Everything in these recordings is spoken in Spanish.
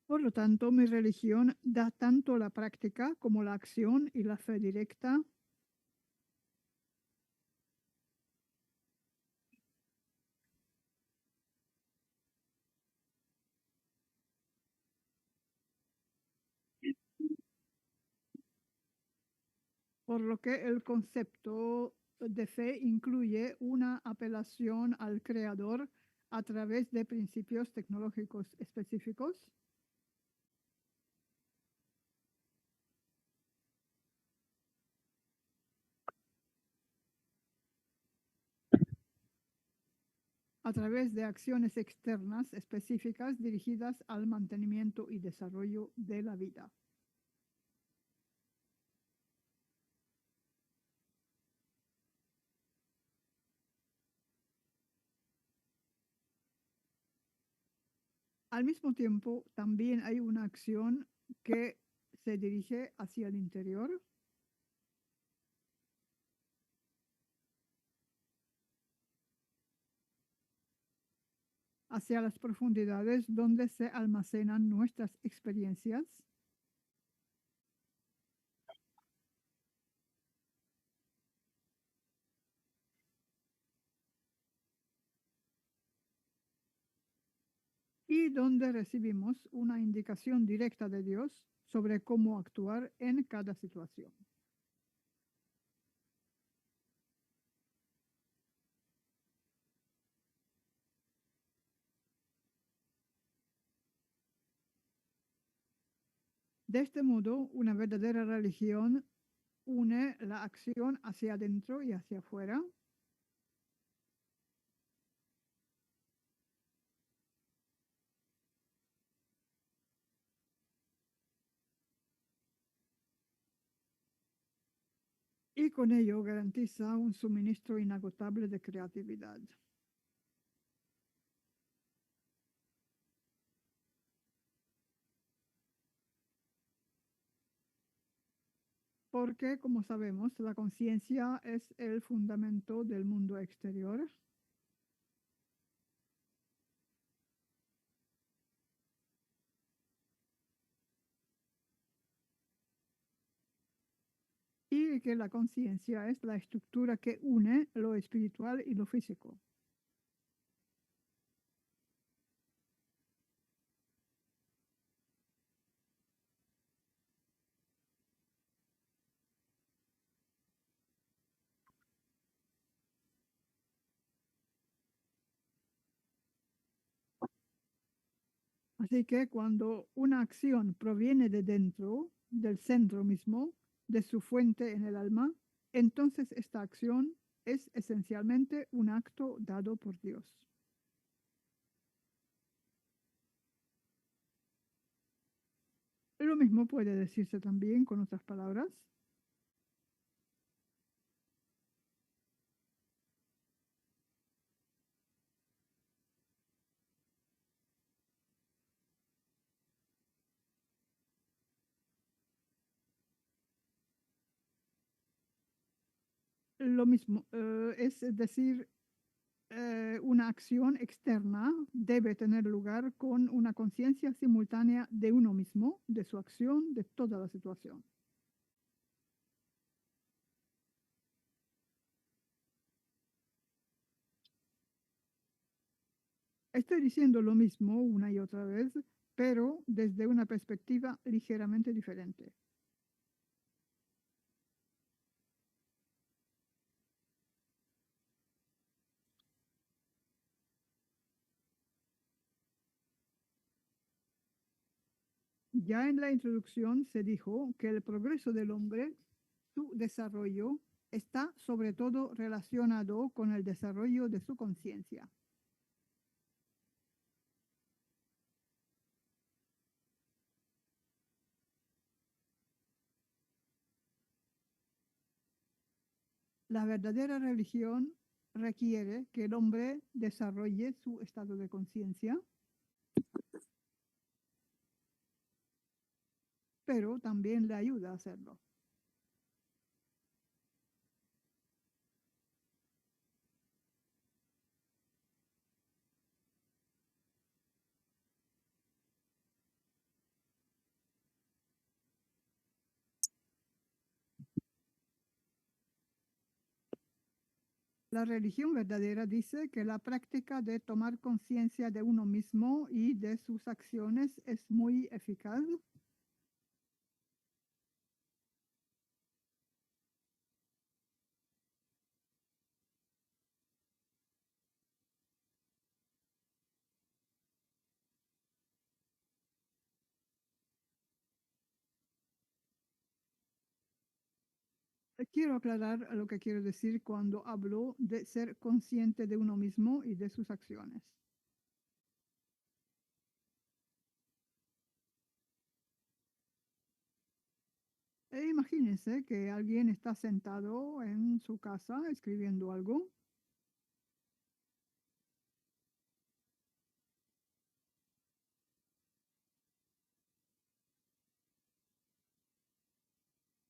Por lo tanto, mi religión da tanto la práctica como la acción y la fe directa. Por lo que el concepto de fe incluye una apelación al creador a través de principios tecnológicos específicos, a través de acciones externas específicas dirigidas al mantenimiento y desarrollo de la vida. Al mismo tiempo, también hay una acción que se dirige hacia el interior, hacia las profundidades donde se almacenan nuestras experiencias, y donde recibimos una indicación directa de Dios sobre cómo actuar en cada situación. De este modo, una verdadera religión une la acción hacia adentro y hacia afuera, y con ello garantiza un suministro inagotable de creatividad. Porque, como sabemos, la conciencia es el fundamento del mundo exterior. Y que la conciencia es la estructura que une lo espiritual y lo físico. Así que cuando una acción proviene de dentro, del centro mismo, de su fuente en el alma, entonces esta acción es esencialmente un acto dado por Dios. Lo mismo puede decirse también con otras palabras. Lo mismo, es decir, una acción externa debe tener lugar con una conciencia simultánea de uno mismo, de su acción, de toda la situación. Estoy diciendo lo mismo una y otra vez, pero desde una perspectiva ligeramente diferente. Ya en la introducción se dijo que el progreso del hombre, su desarrollo, está sobre todo relacionado con el desarrollo de su conciencia. La verdadera religión requiere que el hombre desarrolle su estado de conciencia, pero también le ayuda a hacerlo. La religión verdadera dice que la práctica de tomar conciencia de uno mismo y de sus acciones es muy eficaz. Quiero aclarar lo que quiero decir cuando hablo de ser consciente de uno mismo y de sus acciones. Imagínense que alguien está sentado en su casa escribiendo algo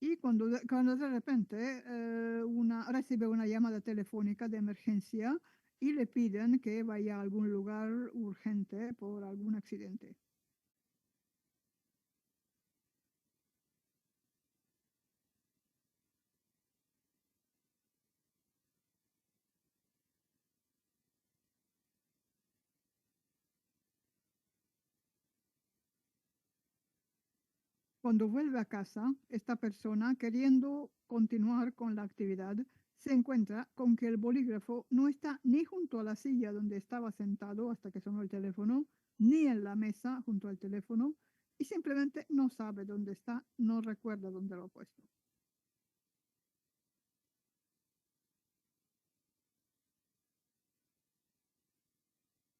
y cuando de repente recibe una llamada telefónica de emergencia y le piden que vaya a algún lugar urgente por algún accidente. Cuando vuelve a casa, esta persona, queriendo continuar con la actividad, se encuentra con que el bolígrafo no está ni junto a la silla donde estaba sentado hasta que sonó el teléfono, ni en la mesa junto al teléfono, y simplemente no sabe dónde está, no recuerda dónde lo ha puesto.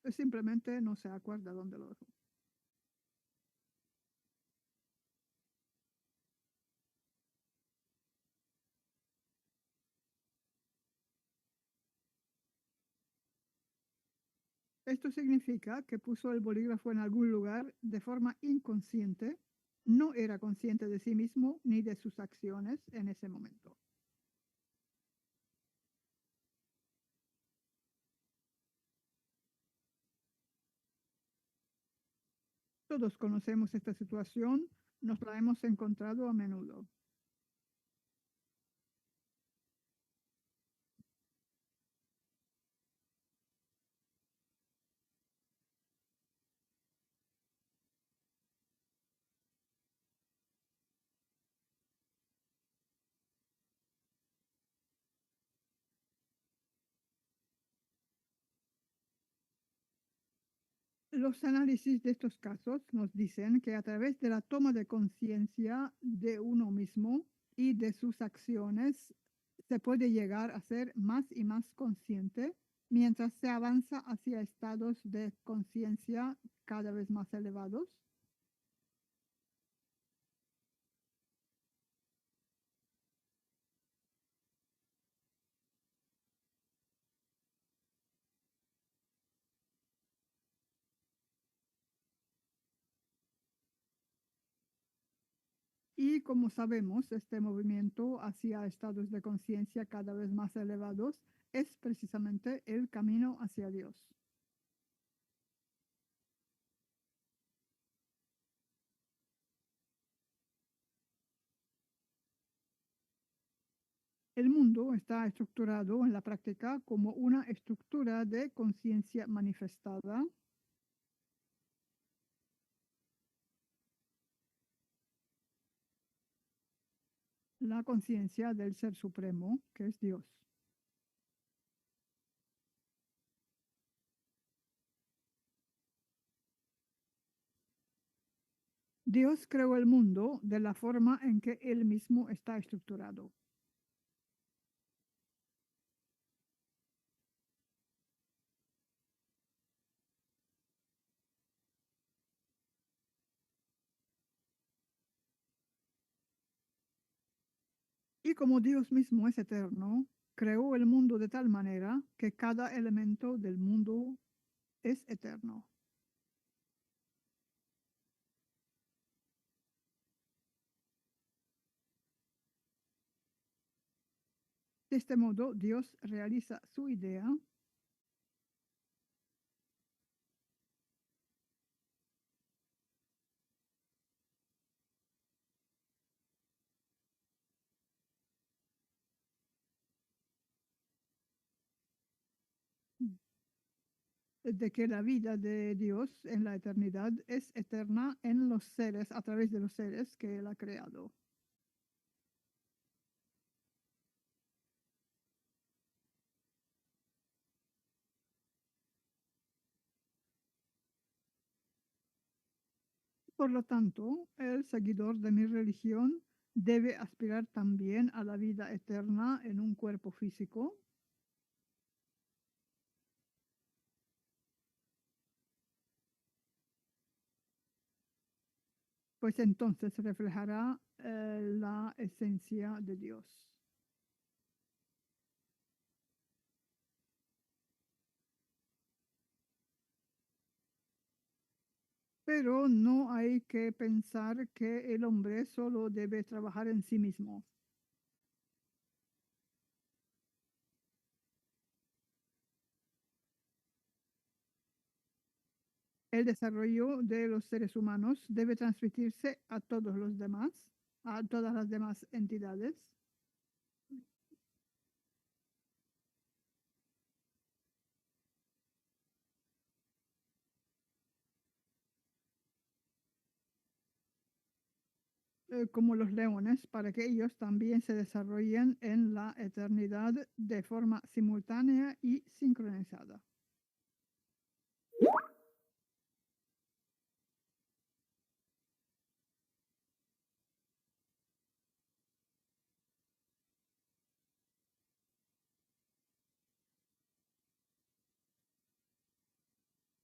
Simplemente no se acuerda dónde lo dejó. Esto significa que puso el bolígrafo en algún lugar de forma inconsciente, no era consciente de sí mismo ni de sus acciones en ese momento. Todos conocemos esta situación, nos la hemos encontrado a menudo. Los análisis de estos casos nos dicen que a través de la toma de conciencia de uno mismo y de sus acciones se puede llegar a ser más y más consciente mientras se avanza hacia estados de conciencia cada vez más elevados. Y como sabemos, este movimiento hacia estados de conciencia cada vez más elevados es precisamente el camino hacia Dios. El mundo está estructurado en la práctica como una estructura de conciencia manifestada. La conciencia del Ser Supremo, que es Dios. Dios creó el mundo de la forma en que Él mismo está estructurado. Y como Dios mismo es eterno, creó el mundo de tal manera que cada elemento del mundo es eterno. De este modo, Dios realiza su idea de que la vida de Dios en la eternidad es eterna en los seres, a través de los seres que Él ha creado. Por lo tanto, el seguidor de mi religión debe aspirar también a la vida eterna en un cuerpo físico. Pues entonces reflejará la esencia de Dios. Pero no hay que pensar que el hombre solo debe trabajar en sí mismo. El desarrollo de los seres humanos debe transmitirse a todos los demás, a todas las demás entidades. Como los leones, para que ellos también se desarrollen en la eternidad de forma simultánea y sincronizada.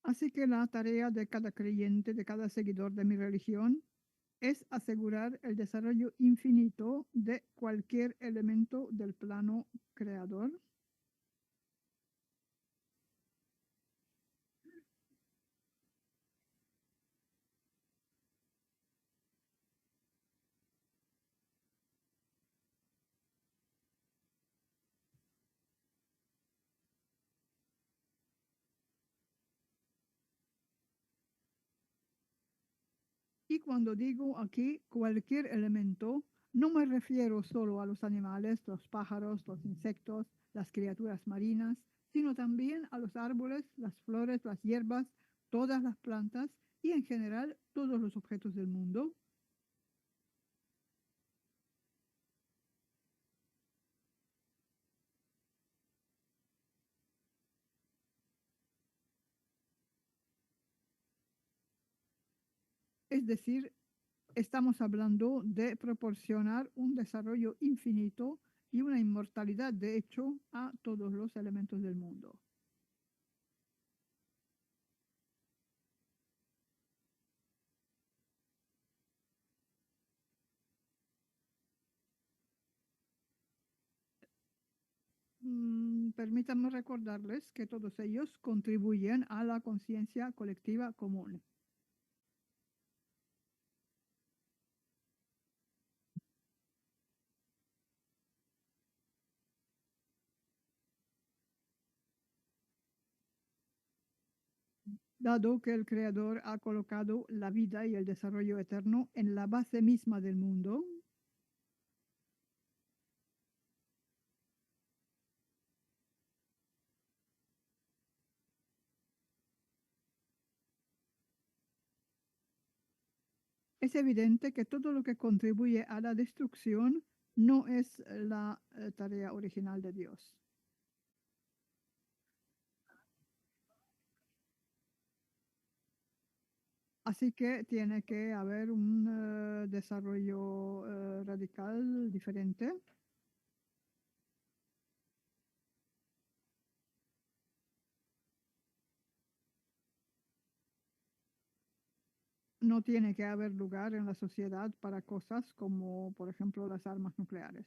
Así que la tarea de cada creyente, de cada seguidor de mi religión, es asegurar el desarrollo infinito de cualquier elemento del plano creador. Y cuando digo aquí cualquier elemento, no me refiero solo a los animales, los pájaros, los insectos, las criaturas marinas, sino también a los árboles, las flores, las hierbas, todas las plantas y en general todos los objetos del mundo. Es decir, estamos hablando de proporcionar un desarrollo infinito y una inmortalidad, de hecho, a todos los elementos del mundo. Permítanme recordarles que todos ellos contribuyen a la conciencia colectiva común. Dado que el Creador ha colocado la vida y el desarrollo eterno en la base misma del mundo, es evidente que todo lo que contribuye a la destrucción no es la tarea original de Dios. Así que tiene que haber un desarrollo radical diferente. No tiene que haber lugar en la sociedad para cosas como, por ejemplo, las armas nucleares.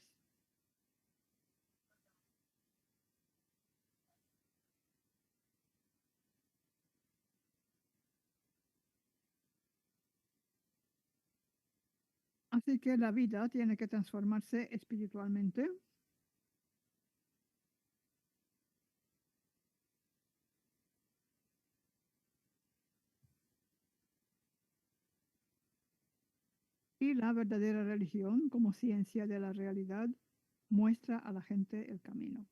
Así que la vida tiene que transformarse espiritualmente y la verdadera religión, como ciencia de la realidad, muestra a la gente el camino.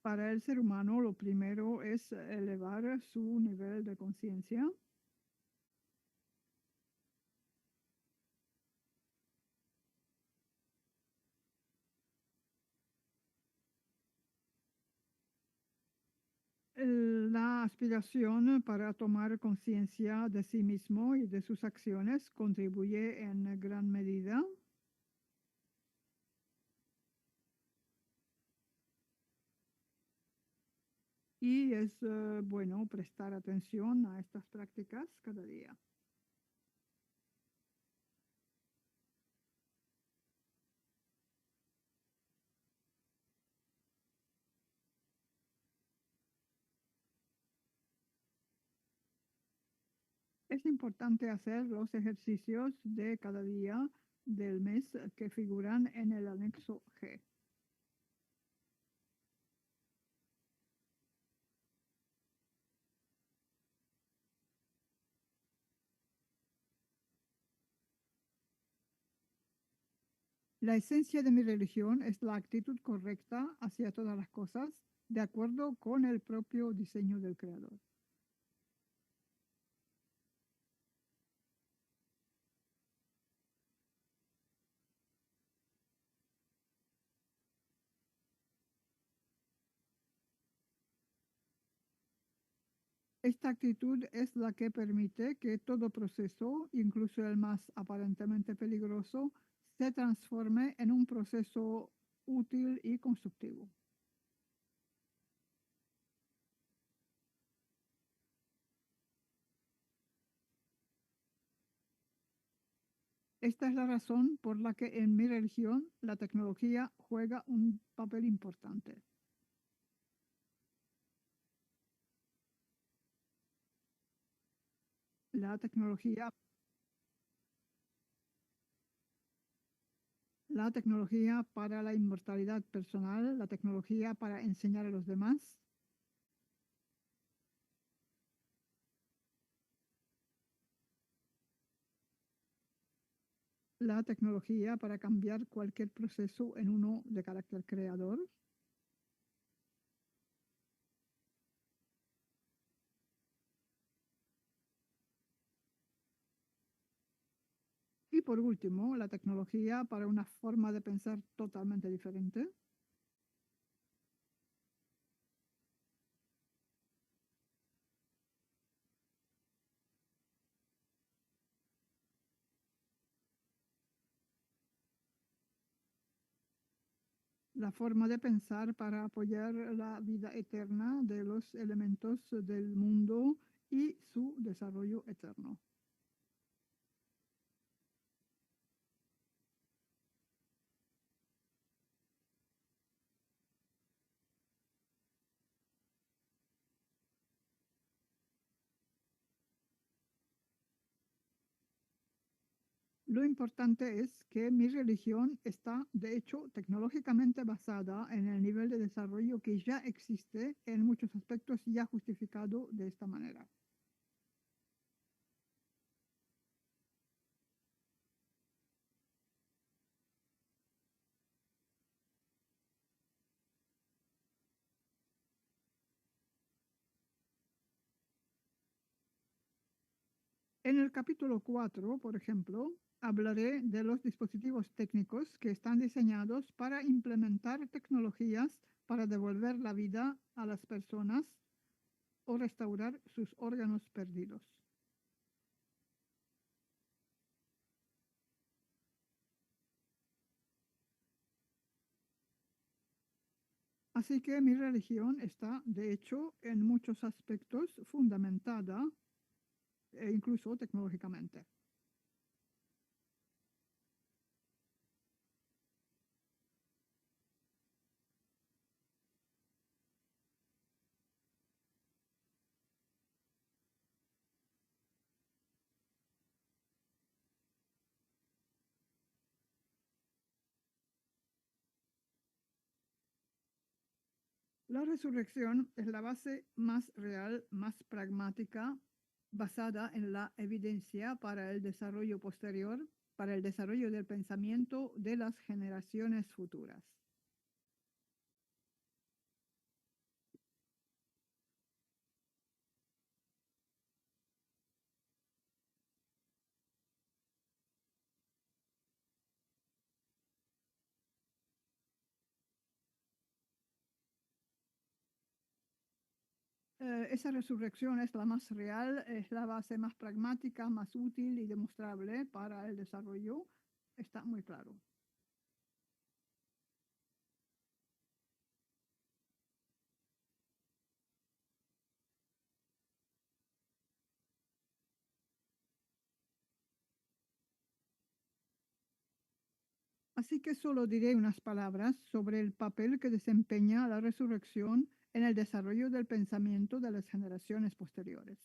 Para el ser humano, lo primero es elevar su nivel de conciencia. La aspiración para tomar conciencia de sí mismo y de sus acciones contribuye en gran medida. Y es bueno prestar atención a estas prácticas cada día. Es importante hacer los ejercicios de cada día del mes que figuran en el anexo G. La esencia de mi religión es la actitud correcta hacia todas las cosas, de acuerdo con el propio diseño del Creador. Esta actitud es la que permite que todo proceso, incluso el más aparentemente peligroso, se transforme en un proceso útil y constructivo. Esta es la razón por la que en mi religión la tecnología juega un papel importante. La tecnología, la tecnología para la inmortalidad personal, la tecnología para enseñar a los demás, la tecnología para cambiar cualquier proceso en uno de carácter creador. Y por último, la tecnología para una forma de pensar totalmente diferente. La forma de pensar para apoyar la vida eterna de los elementos del mundo y su desarrollo eterno. Lo importante es que mi religión está, de hecho, tecnológicamente basada en el nivel de desarrollo que ya existe en muchos aspectos ya justificado de esta manera. En el capítulo 4, por ejemplo, hablaré de los dispositivos técnicos que están diseñados para implementar tecnologías para devolver la vida a las personas o restaurar sus órganos perdidos. Así que mi religión está, de hecho, en muchos aspectos fundamentada e incluso tecnológicamente. La resurrección es la base más real, más pragmática, basada en la evidencia para el desarrollo posterior, para el desarrollo del pensamiento de las generaciones futuras. esa resurrección es la más real, es la base más pragmática, más útil y demostrable para el desarrollo. Está muy claro. Así que solo diré unas palabras sobre el papel que desempeña la resurrección en el desarrollo del pensamiento de las generaciones posteriores.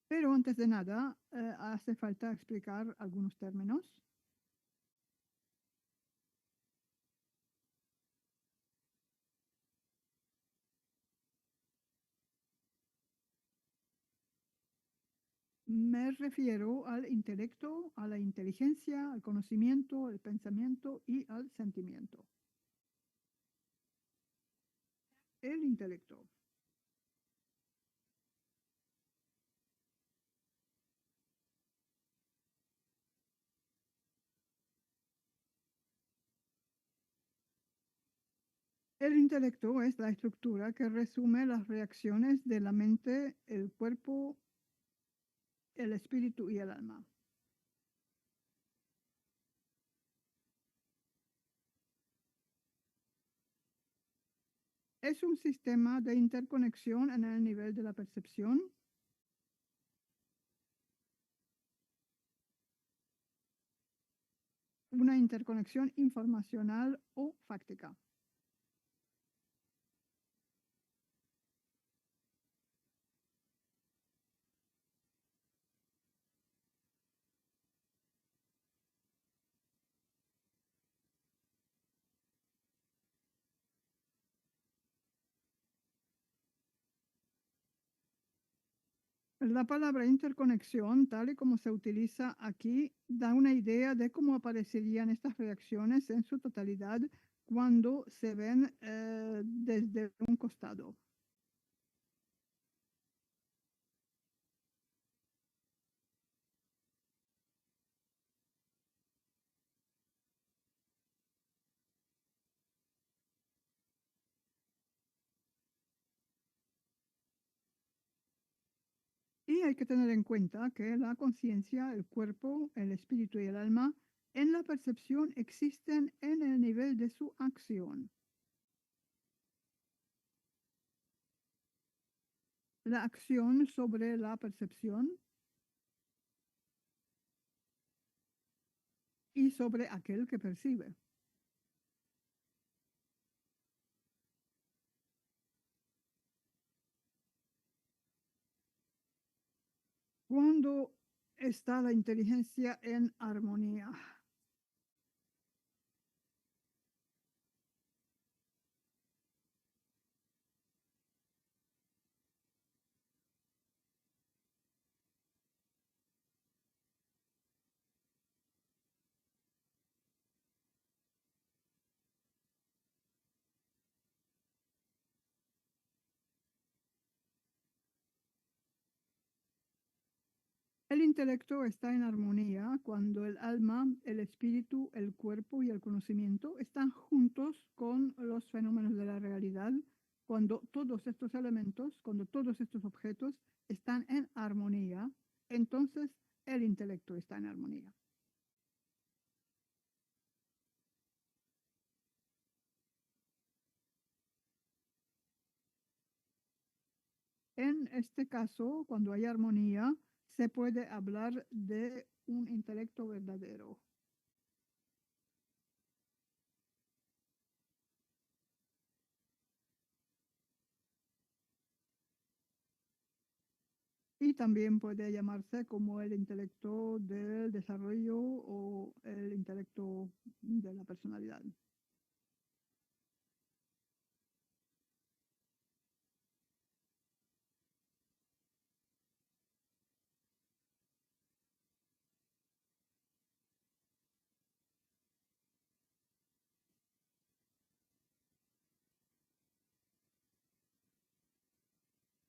Pero antes de nada, hace falta explicar algunos términos. Me refiero al intelecto, a la inteligencia, al conocimiento, al pensamiento y al sentimiento. El intelecto. El intelecto es la estructura que resume las reacciones de la mente, el cuerpo, el espíritu y el alma. Es un sistema de interconexión en el nivel de la percepción, una interconexión informacional o fáctica. La palabra interconexión, tal y como se utiliza aquí, da una idea de cómo aparecerían estas reacciones en su totalidad cuando se ven desde un costado. Y hay que tener en cuenta que la conciencia, el cuerpo, el espíritu y el alma en la percepción existen en el nivel de su acción. La acción sobre la percepción y sobre aquel que percibe. Cuando está la inteligencia en armonía. El intelecto está en armonía cuando el alma, el espíritu, el cuerpo y el conocimiento están juntos con los fenómenos de la realidad, cuando todos estos elementos, cuando todos estos objetos están en armonía, entonces el intelecto está en armonía. En este caso, cuando hay armonía, se puede hablar de un intelecto verdadero. Y también puede llamarse como el intelecto del desarrollo o el intelecto de la personalidad.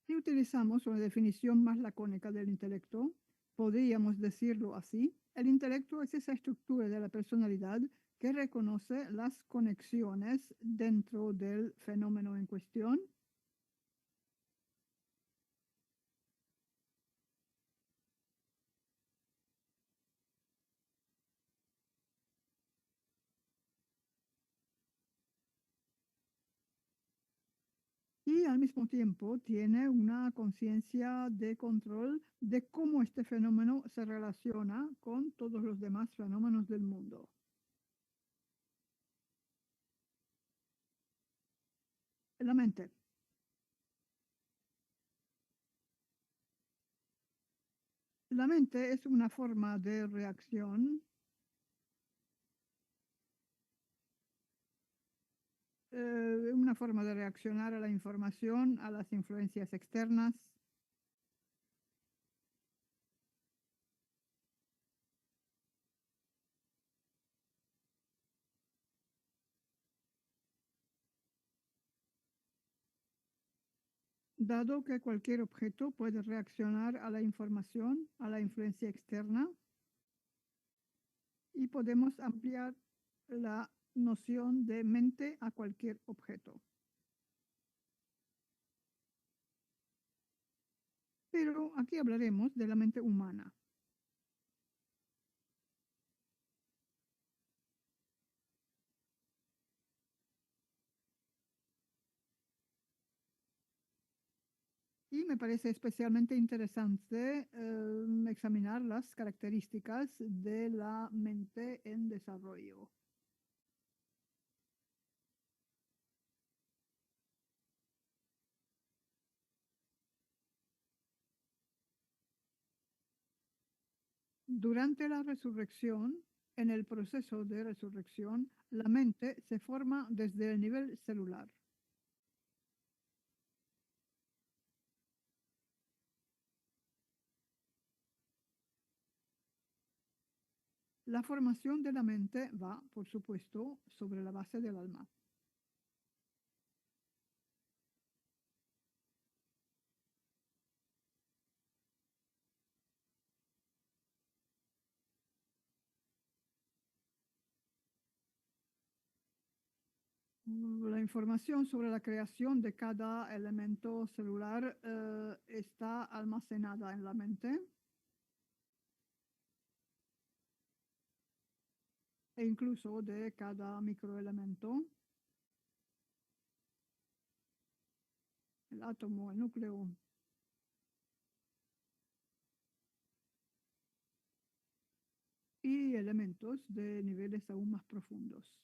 Si utilizamos una definición más lacónica del intelecto, podríamos decirlo así. El intelecto es esa estructura de la personalidad que reconoce las conexiones dentro del fenómeno en cuestión. Y al mismo tiempo tiene una conciencia de control de cómo este fenómeno se relaciona con todos los demás fenómenos del mundo. La mente. La mente es una forma de reacción, una forma de reaccionar a la información, a las influencias externas. Dado que cualquier objeto puede reaccionar a la información, a la influencia externa, y podemos ampliar la noción de mente a cualquier objeto. Pero aquí hablaremos de la mente humana. Y me parece especialmente interesante examinar las características de la mente en desarrollo. Durante la resurrección, en el proceso de resurrección, la mente se forma desde el nivel celular. La formación de la mente va, por supuesto, sobre la base del alma. La información sobre la creación de cada elemento celular está almacenada en la mente e incluso de cada microelemento, el átomo, el núcleo. Y elementos de niveles aún más profundos.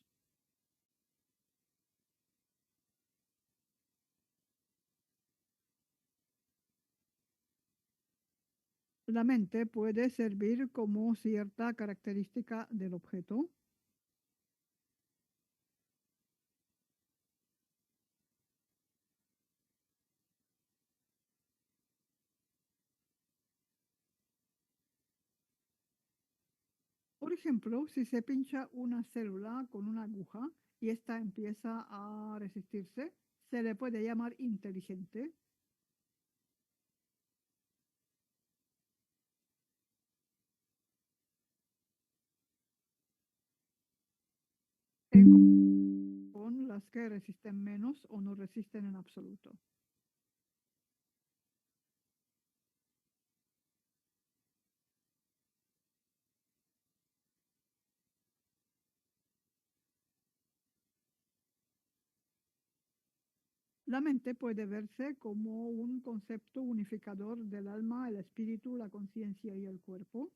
La mente puede servir como cierta característica del objeto. Por ejemplo, si se pincha una célula con una aguja y ésta empieza a resistirse, se le puede llamar inteligente. Con las que resisten menos o no resisten en absoluto. La mente puede verse como un concepto unificador del alma, el espíritu, la conciencia y el cuerpo.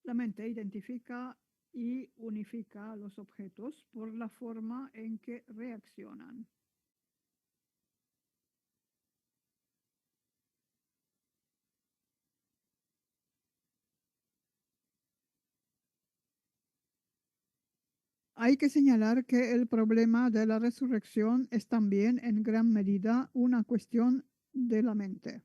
La mente identifica y unifica los objetos por la forma en que reaccionan. Hay que señalar que el problema de la resurrección es también en gran medida una cuestión de la mente.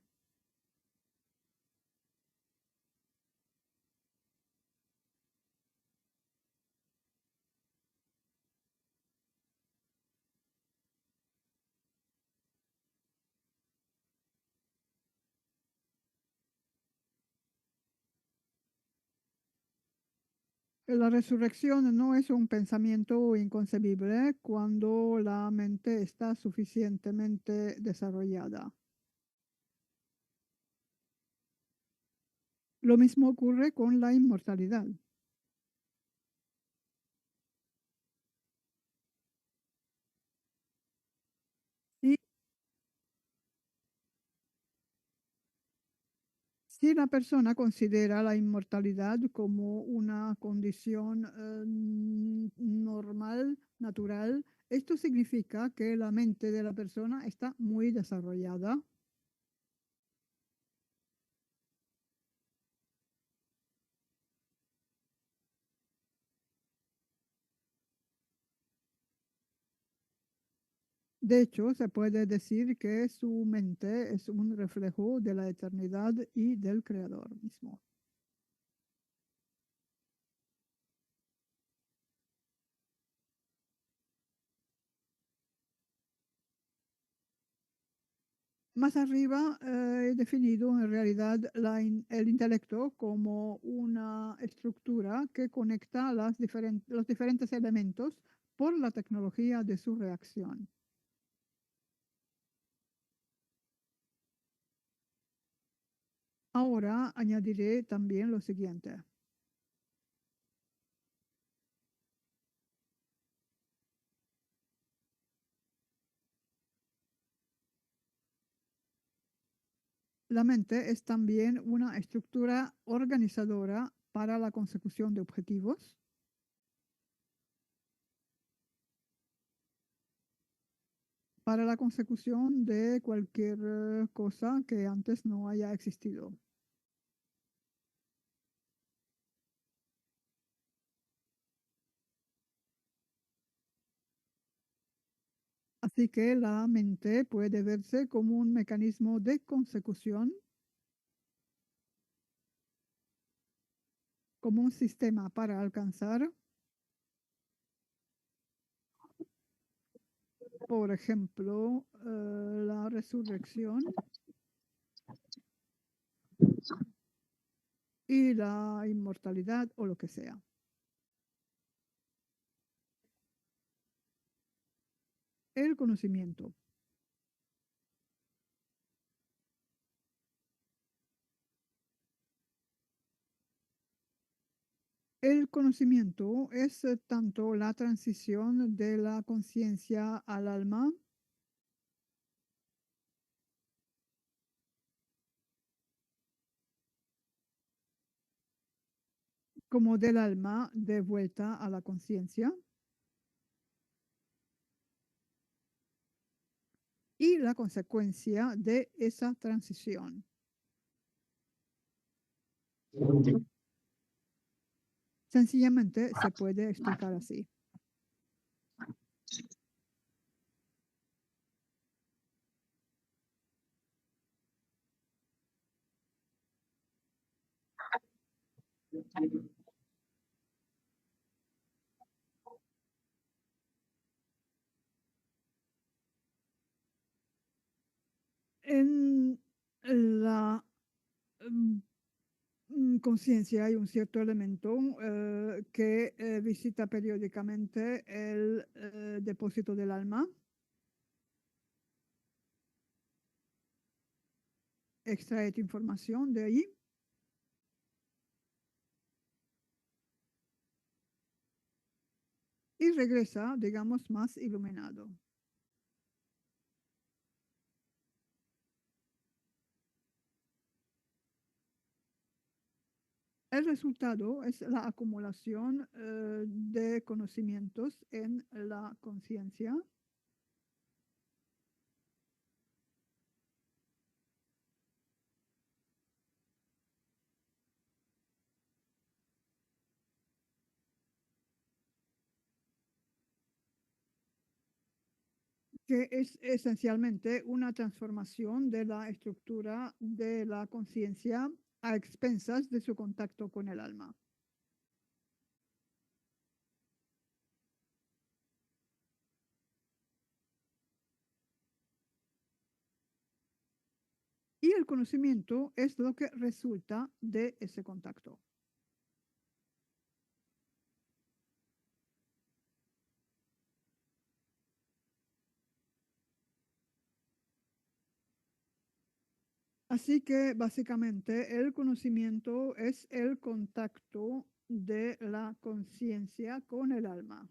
La resurrección no es un pensamiento inconcebible cuando la mente está suficientemente desarrollada. Lo mismo ocurre con la inmortalidad. Y si la persona considera la inmortalidad como una condición normal, natural, esto significa que la mente de la persona está muy desarrollada. De hecho, se puede decir que su mente es un reflejo de la eternidad y del Creador mismo. Más arriba he definido en realidad el intelecto como una estructura que conecta los diferentes elementos por la tecnología de su reacción. Ahora añadiré también lo siguiente. La mente es también una estructura organizadora para la consecución de objetivos, para la consecución de cualquier cosa que antes no haya existido. Así que la mente puede verse como un mecanismo de consecución, como un sistema para alcanzar, por ejemplo, la resurrección y la inmortalidad o lo que sea. El conocimiento. El conocimiento es tanto la transición de la conciencia al alma como del alma de vuelta a la conciencia y la consecuencia de esa transición. Sencillamente se puede explicar así. En la mm, conciencia hay un cierto elemento que visita periódicamente el depósito del alma, extrae información de ahí y regresa, digamos, más iluminado. El resultado es la acumulación de conocimientos en la conciencia, que es esencialmente una transformación de la estructura de la conciencia a expensas de su contacto con el alma. Y el conocimiento es lo que resulta de ese contacto. Así que básicamente el conocimiento es el contacto de la conciencia con el alma.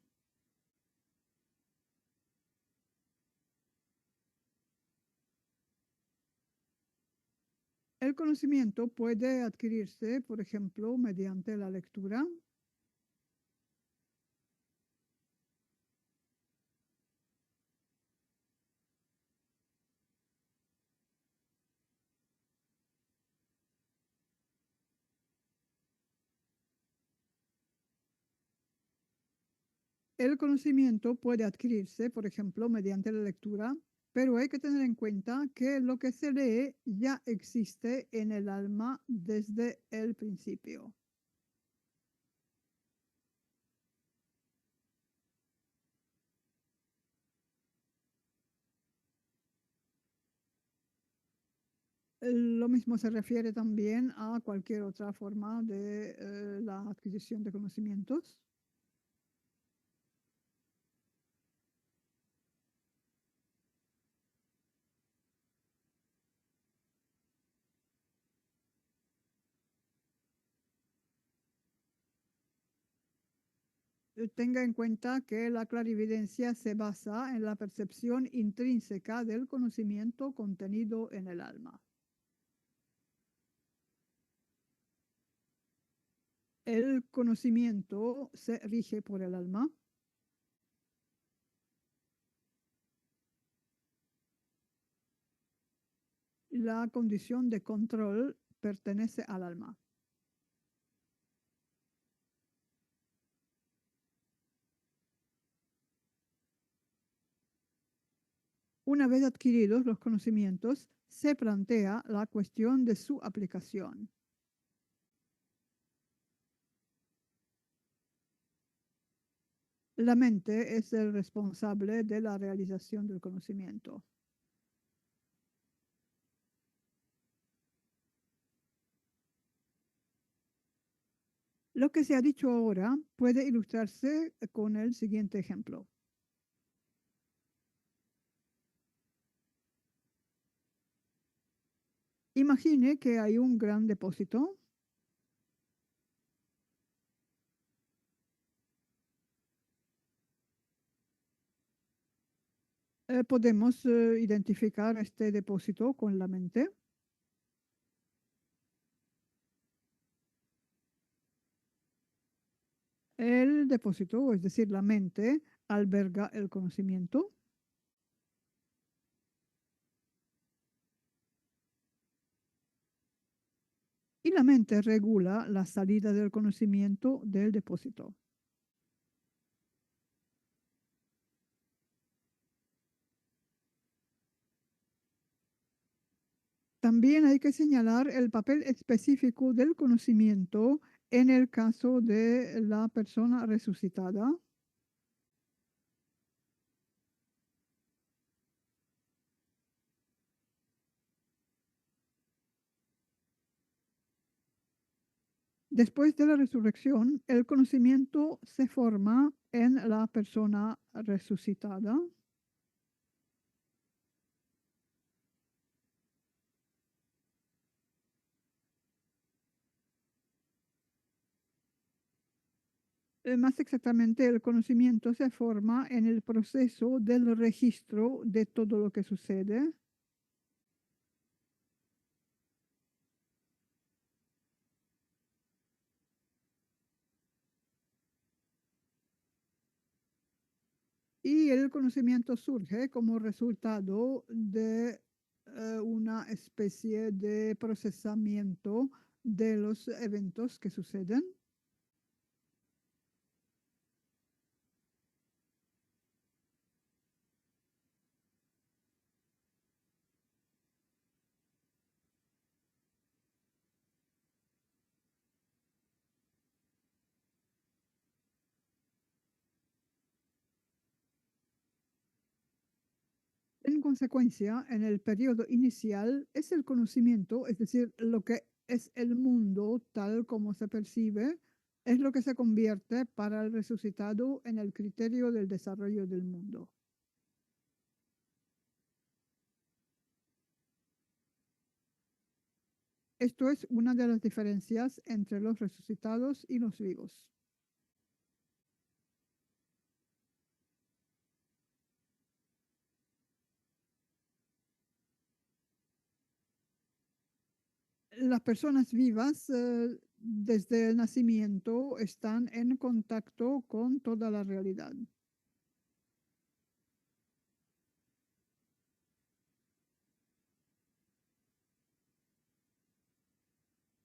El conocimiento puede adquirirse, por ejemplo, mediante la lectura. El conocimiento puede adquirirse, por ejemplo, mediante la lectura, pero hay que tener en cuenta que lo que se lee ya existe en el alma desde el principio. Lo mismo se refiere también a cualquier otra forma de la adquisición de conocimientos. Tenga en cuenta que la clarividencia se basa en la percepción intrínseca del conocimiento contenido en el alma. El conocimiento se rige por el alma. La condición de control pertenece al alma. Una vez adquiridos los conocimientos, se plantea la cuestión de su aplicación. La mente es el responsable de la realización del conocimiento. Lo que se ha dicho ahora puede ilustrarse con el siguiente ejemplo. Imagine que hay un gran depósito. Podemos identificar este depósito con la mente. El depósito, es decir, la mente, alberga el conocimiento. Y la mente regula la salida del conocimiento del depósito. También hay que señalar el papel específico del conocimiento en el caso de la persona resucitada. Después de la resurrección, el conocimiento se forma en la persona resucitada. Más exactamente, el conocimiento se forma en el proceso del registro de todo lo que sucede. Y el conocimiento surge como resultado de una especie de procesamiento de los eventos que suceden. En consecuencia, en el periodo inicial es el conocimiento, es decir, lo que es el mundo tal como se percibe, es lo que se convierte para el resucitado en el criterio del desarrollo del mundo. Esto es una de las diferencias entre los resucitados y los vivos. Las personas vivas desde el nacimiento están en contacto con toda la realidad.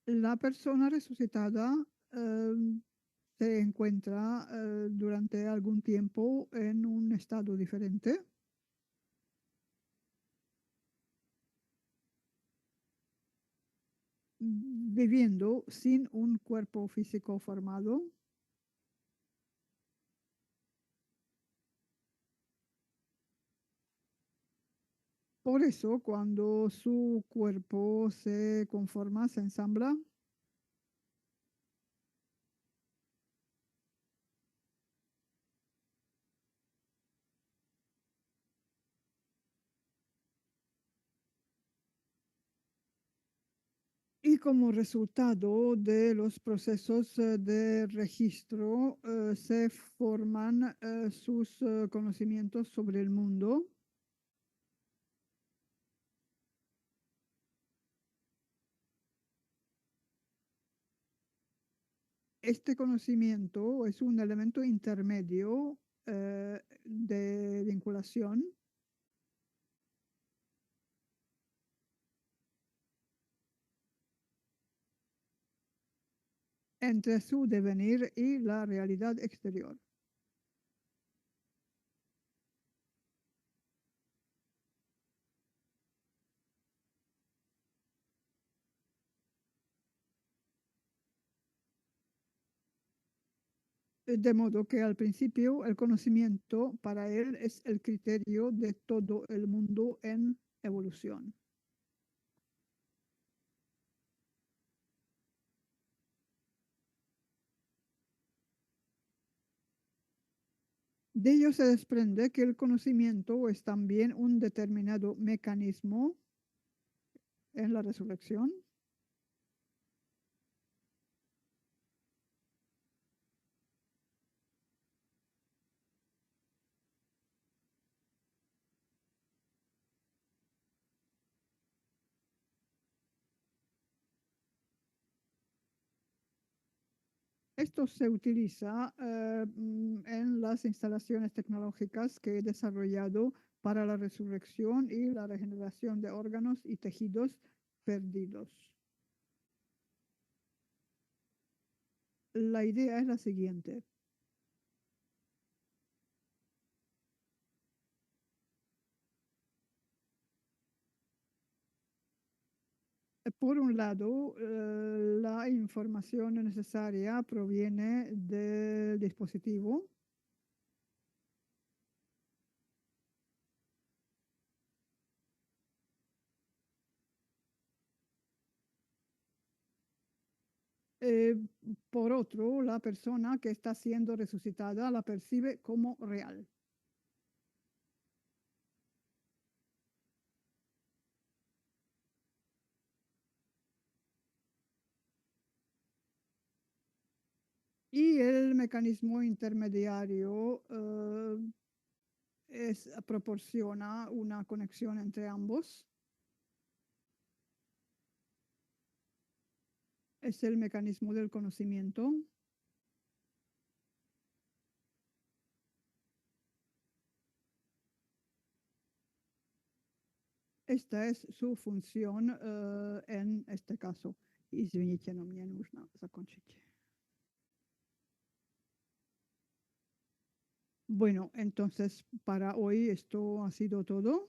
La persona resucitada eh, se encuentra durante algún tiempo en un estado diferente, viviendo sin un cuerpo físico formado. Por eso, cuando su cuerpo se conforma, se ensambla, y como resultado de los procesos de registro, se forman sus conocimientos sobre el mundo. Este conocimiento es un elemento intermedio de vinculación entre su devenir y la realidad exterior. De modo que al principio el conocimiento para él es el criterio de todo el mundo en evolución. De ello se desprende que el conocimiento es también un determinado mecanismo en la resurrección. Esto se utiliza en las instalaciones tecnológicas que he desarrollado para la resurrección y la regeneración de órganos y tejidos perdidos. La idea es la siguiente. Por un lado, la información necesaria proviene del dispositivo. Eh, por otro, la persona que está siendo resucitada la percibe como real. Y el mecanismo intermediario proporciona una conexión entre ambos. Es el mecanismo del conocimiento. Esta es su función en este caso. Извините, но мне нужно закончить. Bueno, entonces para hoy esto ha sido todo.